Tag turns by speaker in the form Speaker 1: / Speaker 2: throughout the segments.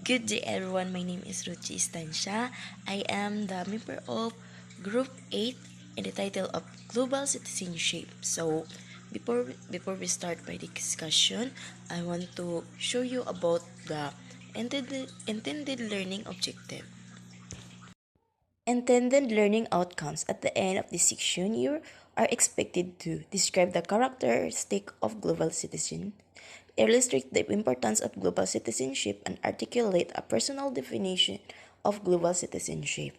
Speaker 1: Good day everyone, my name is Ruchi Estancia. I am the member of Group 8 in the title of Global Citizenship. So, before we start my discussion, I want to show you about the intended learning objective. Intended learning outcomes. At the end of this section, you are expected to describe the characteristic of global citizen, illustrate the importance of global citizenship, and articulate a personal definition of global citizenship.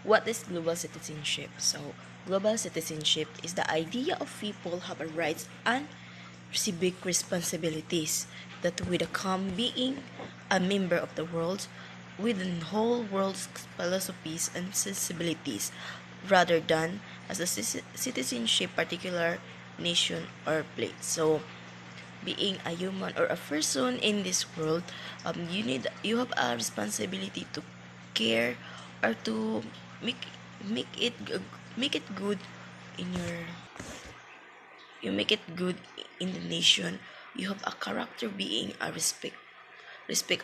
Speaker 1: What is global citizenship? So, global citizenship is the idea of people have a rights and civic responsibilities that will come being a member of the world with the whole world's philosophies and sensibilities rather than as a citizenship particular nation or place. So being a human or a person in this world, you have a responsibility to care or to make make it make it good in your you make it good in the nation. You have a character being a respect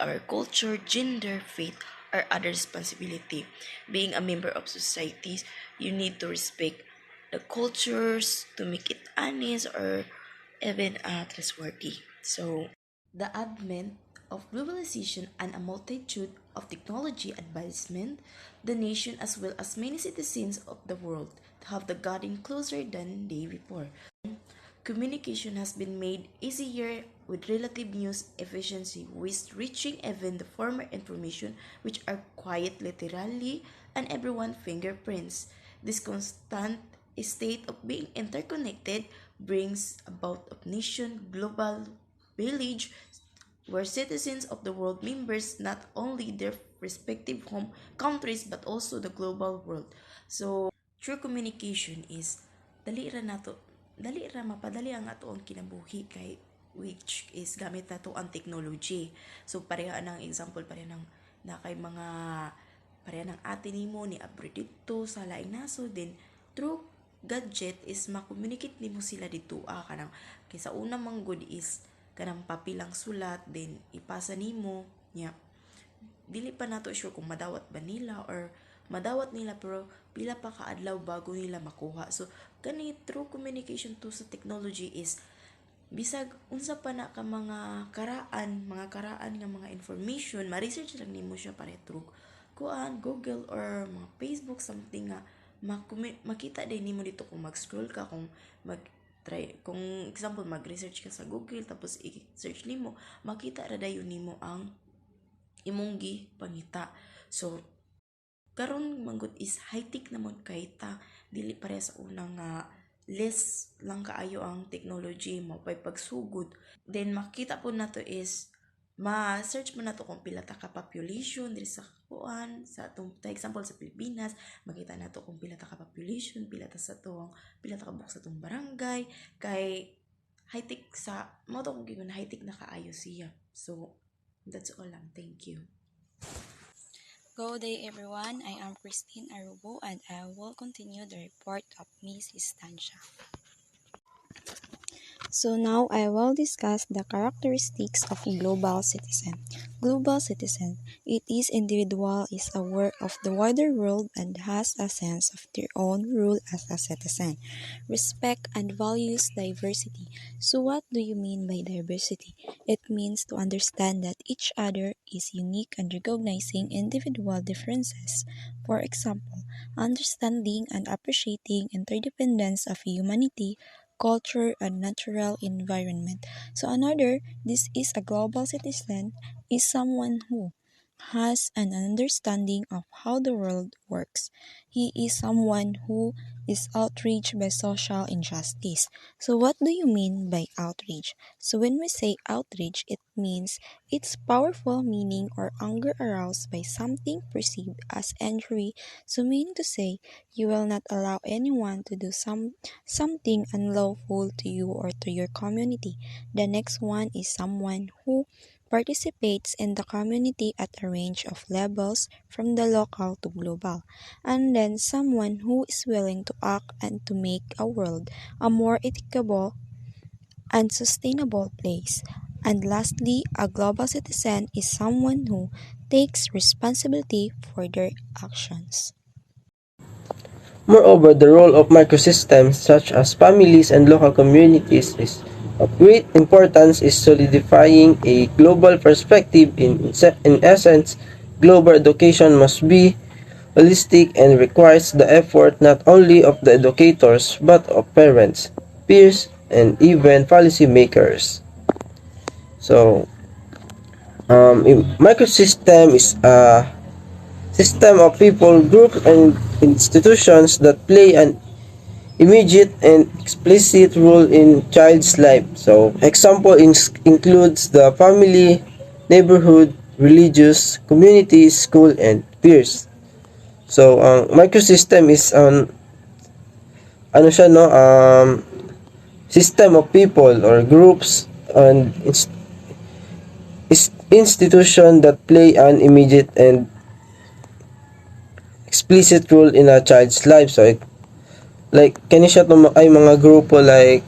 Speaker 1: our culture, gender, faith, or other responsibility. Being a member of societies, you need to respect the cultures to make it honest or even trustworthy. So, the advent of globalization and a multitude of technology advancement, the nation as well as many citizens of the world have the gotten closer than they before. Communication has been made easier with relative news efficiency with reaching even the former information which are quite literally and everyone fingerprints. This constant state of being interconnected brings about a nation global village where citizens of the world members not only their respective home countries but also the global world. So true communication is dali ra mapadali ang ato ang kinabuhi kay which is gamit nato ang technology. So pareha ng example pareha ng na kay mga pareha ng ate nimo ni abroad dito sa laing nasod din through gadget is ma-communicate nimo sila dito kanang kay sa una man good is kanang papilang sulat din ipasa nimo nya dili pa nato sure kung madawat ba nila or madawat nila pero pila pa kaadlaw bago nila makuha. So kani through communication to sa technology is bisag unsa pa na ka mga karaan nga mga information ma-research lang nimo siya para through kuan Google or mga Facebook something nga makita din nimo dito kung mag-scroll ka kung try kung example mag-research ka sa Google tapos i-search nimo makita ra dayon nimo ang imong pangita. So karon manggod is high-tech naman kay ta dili pare sa unang less lang kaayo ang technology mo pay pagsugod then makita po nato is ma-search mo nato kung pila ta ka population diri sa kuan sa atong example sa Pilipinas makita nato kung pila ta ka population pila ta ka buok sa atong barangay kay high-tech sa mo to kung gingon high-tech na kaayo siya. So that's all lang, thank you.
Speaker 2: Good day everyone, I am Christine Arubo and I will continue the report of Miss Estancia. So now I will discuss the characteristics of a global citizen. Global citizen, it is individual, is aware of the wider world and has a sense of their own role as a citizen. Respect and values diversity. So what do you mean by diversity? It means to understand that each other is unique and recognizing individual differences. For example, understanding and appreciating interdependence of humanity, culture, and natural environment. So another, this is a global citizen, is someone who has an understanding of how the world works. He is someone who is outraged by social injustice. So what do you mean by outrage? So when we say outrage, it means it's powerful meaning or anger aroused by something perceived as injury. So meaning to say, you will not allow anyone to do something unlawful to you or to your community. The next one is someone who participates in the community at a range of levels from the local to global, and then someone who is willing to act and to make a world a more equitable and sustainable place. And lastly, a global citizen is someone who takes responsibility for their actions.
Speaker 3: Moreover, the role of microsystems such as families and local communities is of great importance is solidifying a global perspective. In essence, global education must be holistic and requires the effort not only of the educators but of parents, peers, and even policymakers. So, microsystem is a system of people, groups, and institutions that play an immediate and explicit role in child's life. So, example includes the family, neighborhood, religious, community, school, and peers. So, ang microsystem is ano siya no, system of people or groups and institution that play an immediate and explicit role in a child's life. So, like, kani siya ay mga grupo like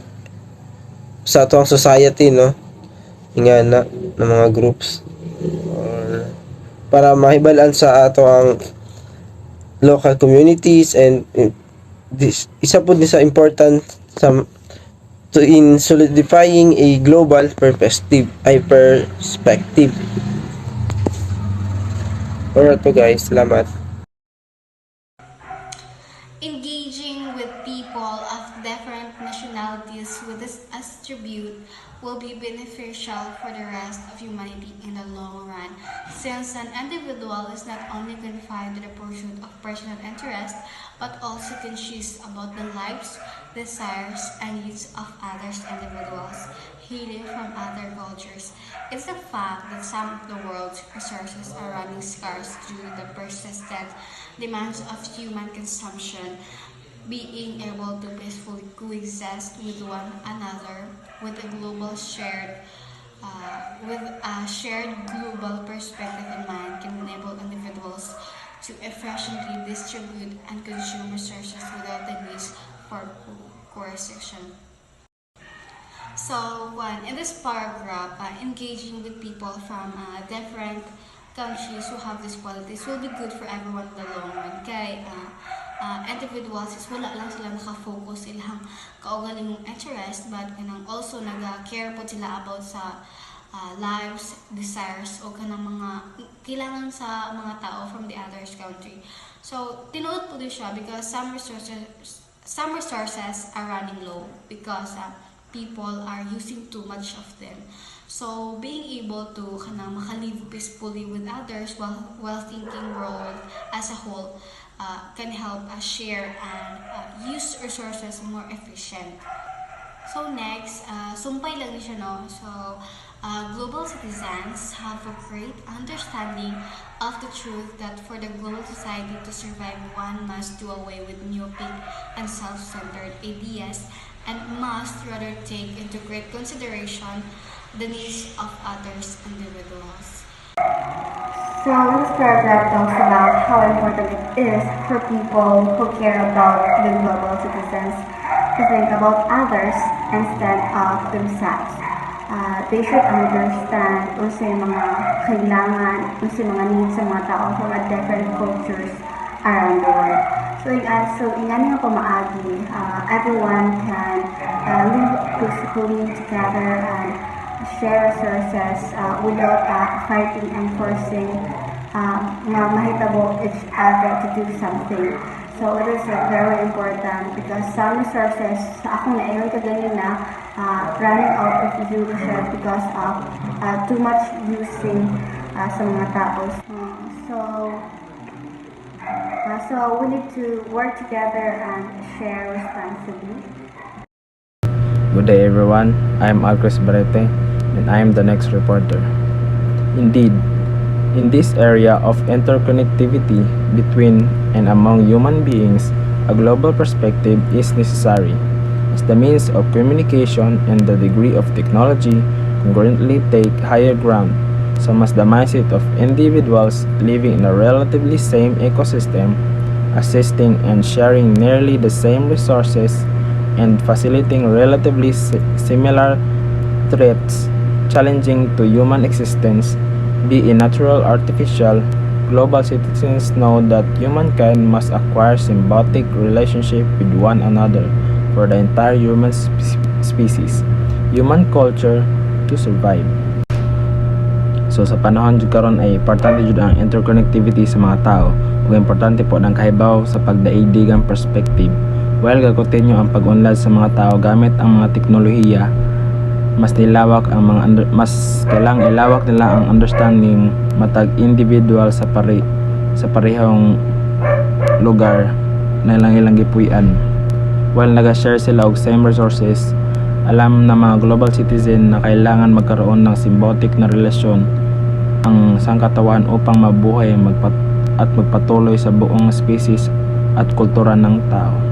Speaker 3: sa atong society, no? Nga na mga groups or para mahibalan sa ato ang local communities and this isa po ni sa important sa to in solidifying a global perspective. Alright po guys, salamat.
Speaker 4: Engaging with people of different nationalities with this attribute will be beneficial for the rest of humanity in the long run, since an individual is not only confined to the pursuit of personal interest, but also conscious about the lives, desires, and needs of other individuals, hailing from other cultures. It's a fact that some of the world's resources are running scarce due to the persistent demands of human consumption. Being able to peacefully coexist with one another with a shared global perspective in mind can enable individuals to efficiently distribute and consume resources without the need for coercion. So, in this paragraph, engaging with people from different countries who have these qualities will be good for everyone in the long run. Kaya, individuals is wala lang sila nakafocus ilang kaugalingong interest, but also nag-care po sila about sa lives, desires, o kanang mga kailangan sa mga tao from the other country. So, tinuod po din siya because some resources are running low because people are using too much of them. So, being able to makalive peacefully with others while thinking world as a whole can help us share and use resources more efficient. So next, sumpay lang siya, no? So, global citizens have a great understanding of the truth that for the global society to survive, one must do away with myopic and self-centered ideas and must rather take into great consideration the needs of others individuals.
Speaker 5: So this paragraph talks about how important it is for people who care about the global citizens to think about others instead of themselves. They should understand kung sa mga kailangan, kung sa mga needs sa mga tao from different cultures around the world. So in any nga pamaagi, everyone can live peacefully together and share resources without fighting and forcing na mahitabo each other to do something. So it is very important because some resources sa akong naiwan ka ganyan na running out of use because of too much using sa mga tao. So we need to work together and share responsibly.
Speaker 6: Good day everyone, I am Alcris Barete and I am the next reporter. Indeed, in this area of interconnectivity between and among human beings, a global perspective is necessary, as the means of communication and the degree of technology concurrently take higher ground. So must the mindset of individuals living in a relatively same ecosystem, assisting and sharing nearly the same resources and facilitating relatively similar threats challenging to human existence, be it natural or artificial, global citizens know that humankind must acquire symbiotic relationship with one another for the entire human species, human culture to survive. So sa panahon jud karon ay importante jud ang interconnectivity sa mga tao ug importante po ang kahibaw sa pagdaigdigang perspective. While gakontinyo ang pag-unlad sa mga tao gamit ang mga teknolohiya, mas mas kailangang ilawak nila ang understanding matag individual sa parehong lugar na ilang gipuy-an. While naga-share sila og same resources, alam na mga global citizen na kailangan magkaroon ng symbiotic na relasyon ang sangkatawan upang mabuhay at magpatuloy sa buong species at kultura ng tao.